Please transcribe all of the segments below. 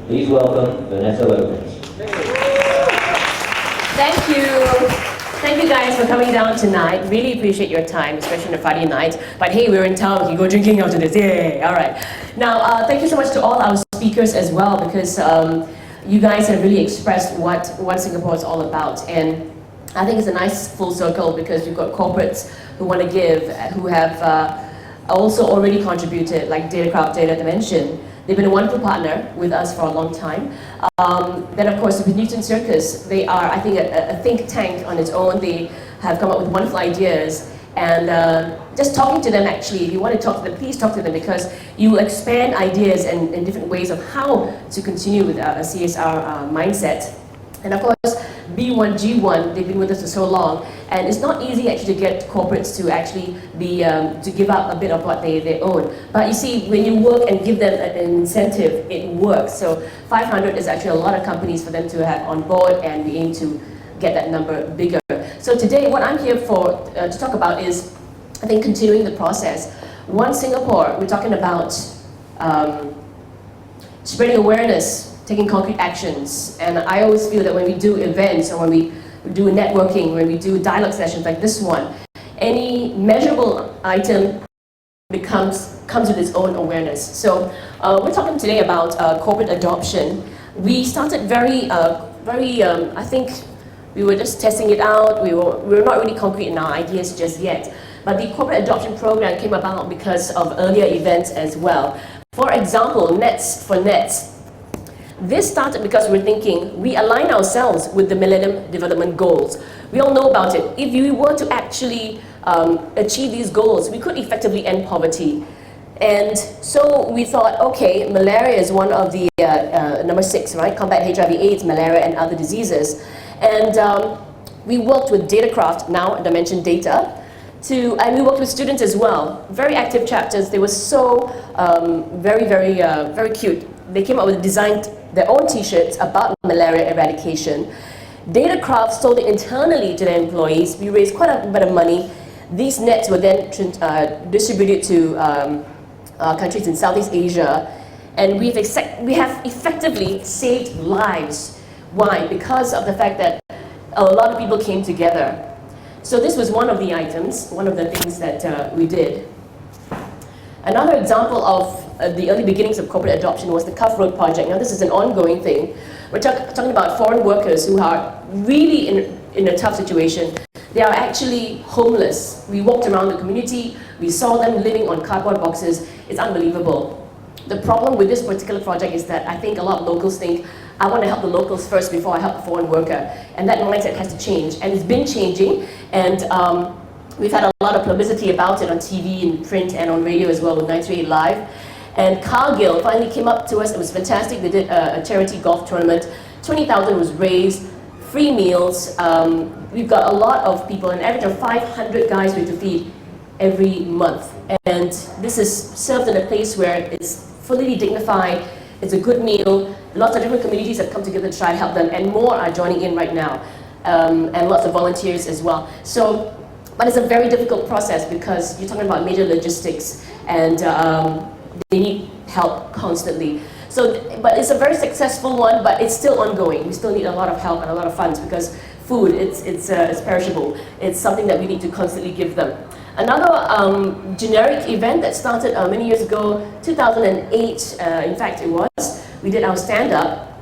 Please welcome Vernetta Lopez. Thank you. Thank you guys for coming down tonight. Really appreciate your time, especially on a Friday night. But hey, we're in town, we can go drinking after this. Yay! All right. Now, thank you so much to all our speakers as well, because you guys have really expressed what Singapore is all about. And I think it's a nice full circle, because you've got corporates who want to give, who have also already contributed, like Datacraft, Data Dimension. They've been a wonderful partner with us for a long time. Then of course with Newton Circus, they are, I think, a think tank on its own. They have come up with wonderful ideas. And just talking to them, actually, if you want to talk to them, please talk to them, because you will expand ideas in different ways of how to continue with a CSR mindset. And of course, B1G1, they've been with us for so long, and it's not easy actually to get corporates to actually be, to give up a bit of what they own. But you see, when you work and give them an incentive, it works. So 500 is actually a lot of companies for them to have on board, and we aim to get that number bigger. So today, what I'm here for to talk about is, I think, continuing the process. One Singapore, we're talking about spreading awareness, taking concrete actions. And I always feel that when we do events, or when we do networking, when we do dialogue sessions like this one, any measurable item comes with its own awareness. So we're talking today about corporate adoption. We started I think we were just testing it out. We were not really concrete in our ideas just yet. But the corporate adoption program came about because of earlier events as well. For example, Nets for Nets. This started because we're thinking we align ourselves with the Millennium Development Goals. We all know about it. If we were to actually achieve these goals, we could effectively end poverty. And so we thought, okay, malaria is one of the, number 6, right? Combat HIV/AIDS, malaria, and other diseases. And we worked with Datacraft, now Dimension Data, and we worked with students as well. Very active chapters. They were so very cute. They came up with designed their own t-shirts about malaria eradication. Datacraft sold it internally to their employees. We raised quite a bit of money. These nets were then distributed to countries in Southeast Asia, and we have effectively saved lives. Why? Because of the fact that a lot of people came together. So this was one of the items, one of the things that we did. Another example of the early beginnings of corporate adoption was the Cuff Road Project. Now this is an ongoing thing. We're talking about foreign workers who are really in a tough situation. They are actually homeless. We walked around the community, we saw them living on cardboard boxes. It's unbelievable. The problem with this particular project is that I think a lot of locals think, I want to help the locals first before I help the foreign worker. And that mindset has to change, and it's been changing. And we've had a lot of publicity about it on TV and print and on radio as well with 938 Live. And Cargill finally came up to us. It was fantastic. They did a charity golf tournament. 20,000 was raised, free meals. We've got a lot of people, an average of 500 guys we have to feed every month. And this is served in a place where it's fully dignified. It's a good meal. Lots of different communities have come together to try to help them, and more are joining in right now. And lots of volunteers as well. So, but it's a very difficult process because you're talking about major logistics, and they need help constantly. So, but it's a very successful one, but it's still ongoing. We still need a lot of help and a lot of funds, because food, it's perishable. It's something that we need to constantly give them. Another generic event that started many years ago, 2008, in fact it was, we did our stand-up,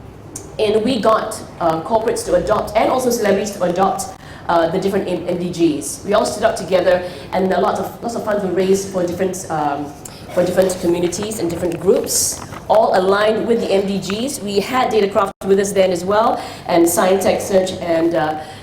and we got corporates to adopt, and also celebrities to adopt the different MDGs. We all stood up together, and lots of funds were raised for different communities and different groups, all aligned with the MDGs. We had Datacraft with us then as well, and Science Tech Search, and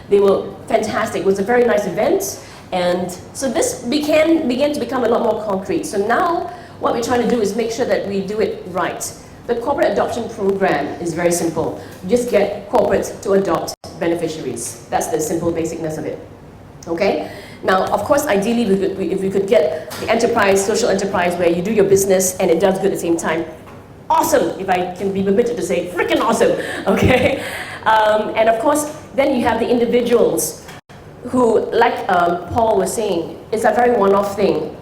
they were fantastic. It was a very nice event. And so this began to become a lot more concrete. So now what we're trying to do is make sure that we do it right. The corporate adoption program is very simple. You just get corporates to adopt beneficiaries. That's the simple basicness of it. Okay? Now, of course, ideally, if we could get the enterprise, social enterprise, where you do your business and it does good at the same time. Awesome, if I can be permitted to say, freaking awesome, okay? And of course, then you have the individuals who, like Paul was saying, it's a very one-off thing.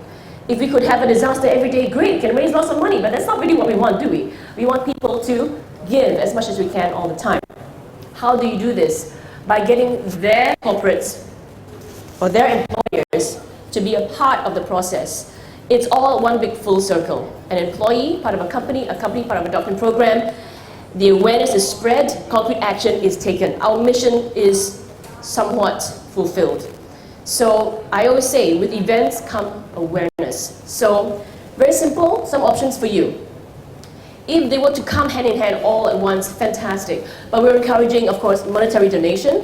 If we could have a disaster every day, great, can raise lots of money, but that's not really what we want, do we? We want people to give as much as we can all the time. How do you do this? By getting their corporates or their employers to be a part of the process. It's all one big full circle. An employee, part of a company, part of a adoption program. The awareness is spread, concrete action is taken. Our mission is somewhat fulfilled. So I always say, with events come awareness. So very simple, some options for you. If they were to come hand in hand all at once, fantastic. But we're encouraging, of course, monetary donation.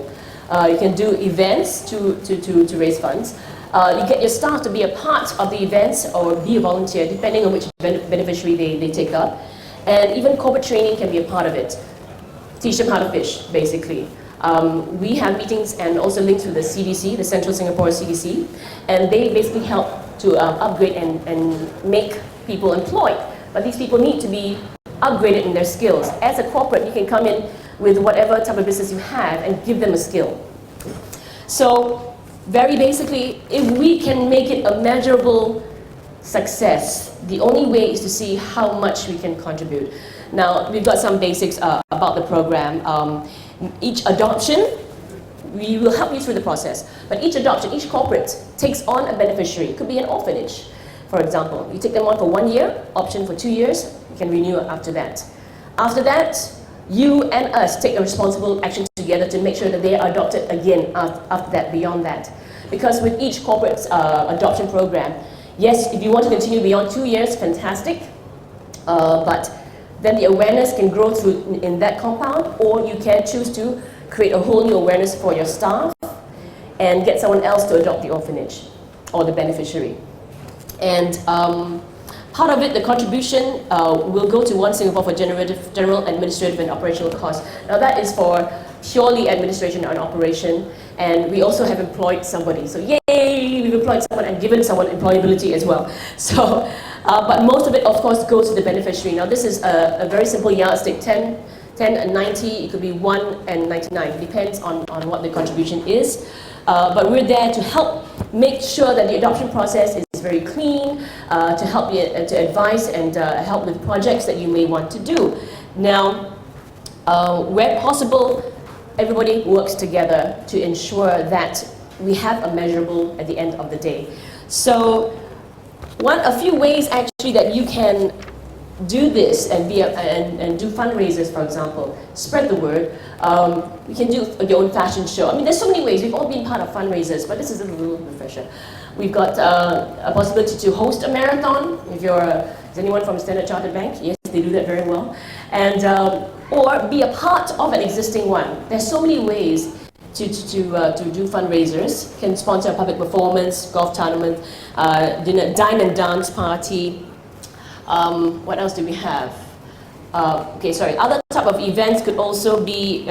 You can do events to raise funds. You get your staff to be a part of the events or be a volunteer, depending on which beneficiary they take up. And even corporate training can be a part of it. Teach them how to fish, basically. We have meetings and also links with the CDC, the Central Singapore CDC, and they basically help to upgrade and make people employed. But these people need to be upgraded in their skills. As a corporate, you can come in with whatever type of business you have and give them a skill. So, very basically, if we can make it a measurable success, the only way is to see how much we can contribute. Now, we've got some basics about the program. Each adoption, we will help you through the process, but each adoption, each corporate takes on a beneficiary. It could be an orphanage, for example. You take them on for 1 year, option for 2 years, you can renew after that. After that, you and us take a responsible action together to make sure that they are adopted again after that, beyond that. Because with each corporate adoption program, yes, if you want to continue beyond 2 years, fantastic, but then the awareness can grow through in that compound, or you can choose to create a whole new awareness for your staff and get someone else to adopt the orphanage or the beneficiary. And part of it, the contribution will go to One Singapore for general administrative and operational costs. Now that is for purely administration and operation, and we also have employed somebody. So yay, we've employed someone and given someone employability as well. So, but most of it, of course, goes to the beneficiary. Now this is a very simple yardstick, 10 and 90, it could be 1 and 99, it depends on what the contribution is. But we're there to help make sure that the adoption process is very clean, to help you, to advise and help with projects that you may want to do. Now, where possible, everybody works together to ensure that we have a measurable at the end of the day. So, a few ways actually that you can do this and do fundraisers, for example. Spread the word. You can do your own fashion show. I mean, there's so many ways. We've all been part of fundraisers, but this is a little refresher. We've got a possibility to host a marathon. If is anyone from Standard Chartered Bank? Yes, they do that very well. And or be a part of an existing one. There's so many ways to do fundraisers. You can sponsor a public performance, golf tournament, dine and dance party. What else do we have? Other type of events could also be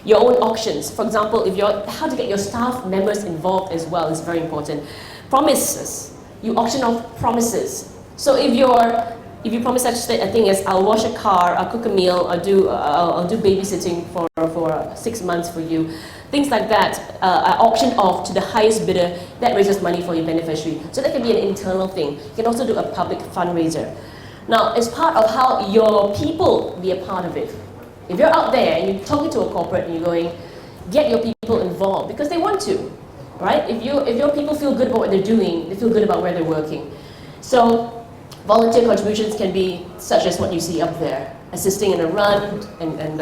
your own auctions. For example, how to get your staff members involved as well is very important. Promises. You auction off promises. So if you promise such a thing as I'll wash a car, I'll cook a meal, I'll do babysitting for 6 months for you, things like that are auctioned off to the highest bidder. That raises money for your beneficiary. So that can be an internal thing. You can also do a public fundraiser. Now, as part of how your people be a part of it, if you're out there and you're talking to a corporate and you're going, get your people involved because they want to, right? If your people feel good about what they're doing, they feel good about where they're working. So volunteer contributions can be such as what you see up there, assisting in a run and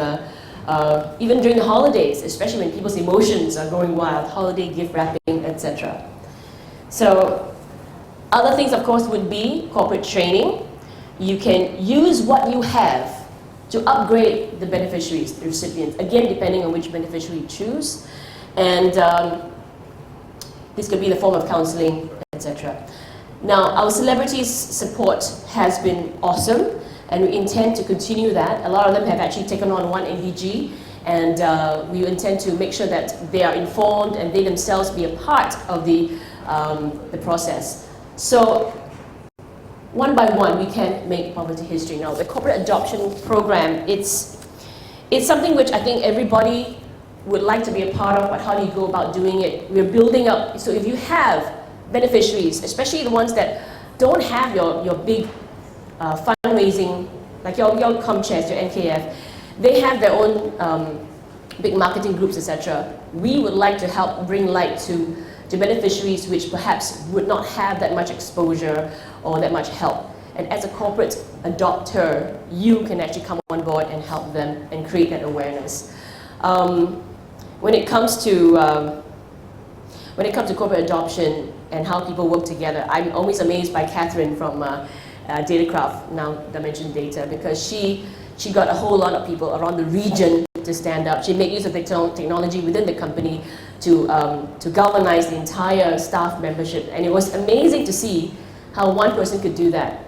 even during the holidays, especially when people's emotions are going wild, holiday gift wrapping, etc. So other things, of course, would be corporate training. You can use what you have to upgrade the beneficiaries, the recipients, again, depending on which beneficiary you choose. And this could be in the form of counseling, etc. Now, our celebrities support has been awesome, and we intend to continue that. A lot of them have actually taken on one NVG, and we intend to make sure that they are informed and they themselves be a part of the process. So, one by one, we can make poverty history. Now, the corporate adoption program, it's something which I think everybody would like to be a part of, but how do you go about doing it? We're building up, so if you have beneficiaries, especially the ones that don't have your big fundraising, like your Comchest, your NKF, they have their own big marketing groups, etc. We would like to help bring light to beneficiaries which perhaps would not have that much exposure or that much help. And as a corporate adopter, you can actually come on board and help them and create that awareness. When it comes to corporate adoption and how people work together, I'm always amazed by Catherine from Datacraft, now Dimension Data, because she got a whole lot of people around the region to stand up. She made use of the technology within the company to galvanize the entire staff membership. And it was amazing to see how one person could do that.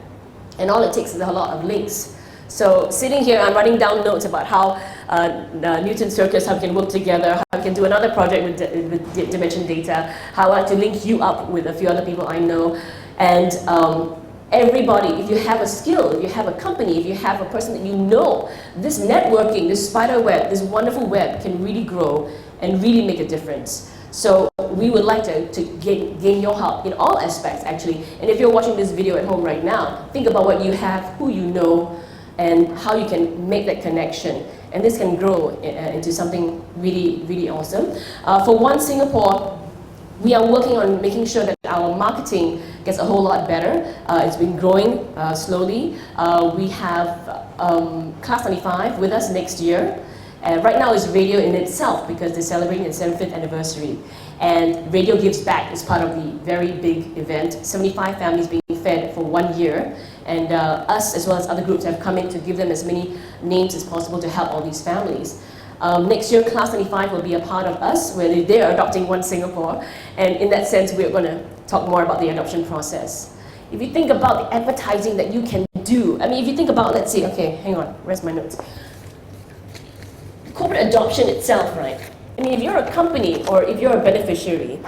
And all it takes is a lot of links. So sitting here, I'm writing down notes about how Newton Circus, how we can work together, how we can do another project with Dimension Data, how I to link you up with a few other people I know. And everybody, if you have a skill, if you have a company, if you have a person that you know, this networking, this spider web, this wonderful web can really grow and really make a difference. So we would like to gain your help in all aspects, actually. And if you're watching this video at home right now, think about what you have, who you know, and how you can make that connection. And this can grow into something really, really awesome. For One Singapore, we are working on making sure that our marketing gets a whole lot better. It's been growing slowly. We have Class 95 with us next year. Right now it's radio in itself because they're celebrating its 75th anniversary. And Radio Gives Back is part of the very big event. 75 families being fed for 1 year. And us, as well as other groups, have come in to give them as many names as possible to help all these families. Next year, Class 95 will be a part of us, where they are adopting One Singapore. And in that sense, we're going to talk more about the adoption process. If you think about the advertising that you can do, I mean, if you think about, let's see, okay, hang on, where's my notes? Corporate adoption itself, right? I mean, if you're a company or if you're a beneficiary,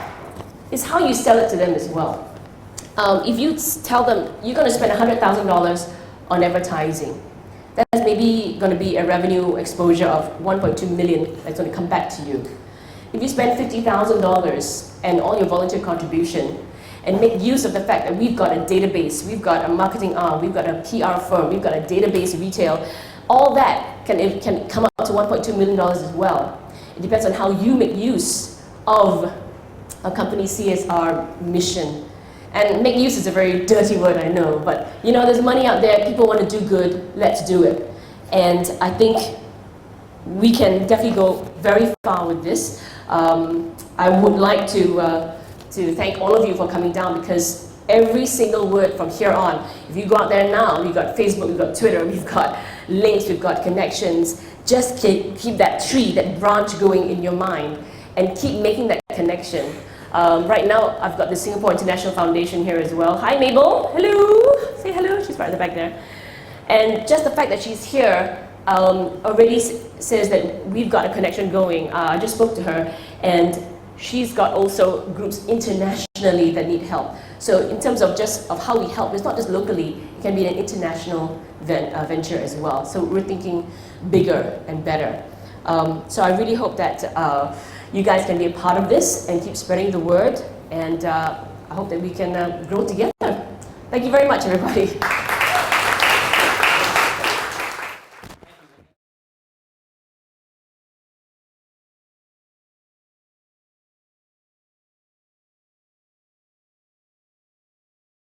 it's how you sell it to them as well. If you tell them you're going to spend $100,000 on advertising, that's maybe going to be a revenue exposure of 1.2 million that's going to come back to you. If you spend $50,000 and all your volunteer contribution and make use of the fact that we've got a database, we've got a marketing arm, we've got a PR firm, we've got a database retail, all that can come up to $1.2 million as well. It depends on how you make use of a company's CSR mission. And make use is a very dirty word, I know, but you know, there's money out there, people want to do good, let's do it. And I think we can definitely go very far with this. I would like to thank all of you for coming down, because every single word from here on, if you go out there now, we've got Facebook, we've got Twitter, we've got links, we've got connections, just keep that tree, that branch going in your mind and keep making that connection. Right now, I've got the Singapore International Foundation here as well. Hi, Mabel. Hello. Say hello. She's right at the back there. And just the fact that she's here already says that we've got a connection going. I just spoke to her, and she's got also groups internationally that need help. So in terms of how we help, it's not just locally, it can be an international venture as well. So we're thinking bigger and better. So I really hope that you guys can be a part of this and keep spreading the word. And I hope that we can grow together. Thank you very much, everybody.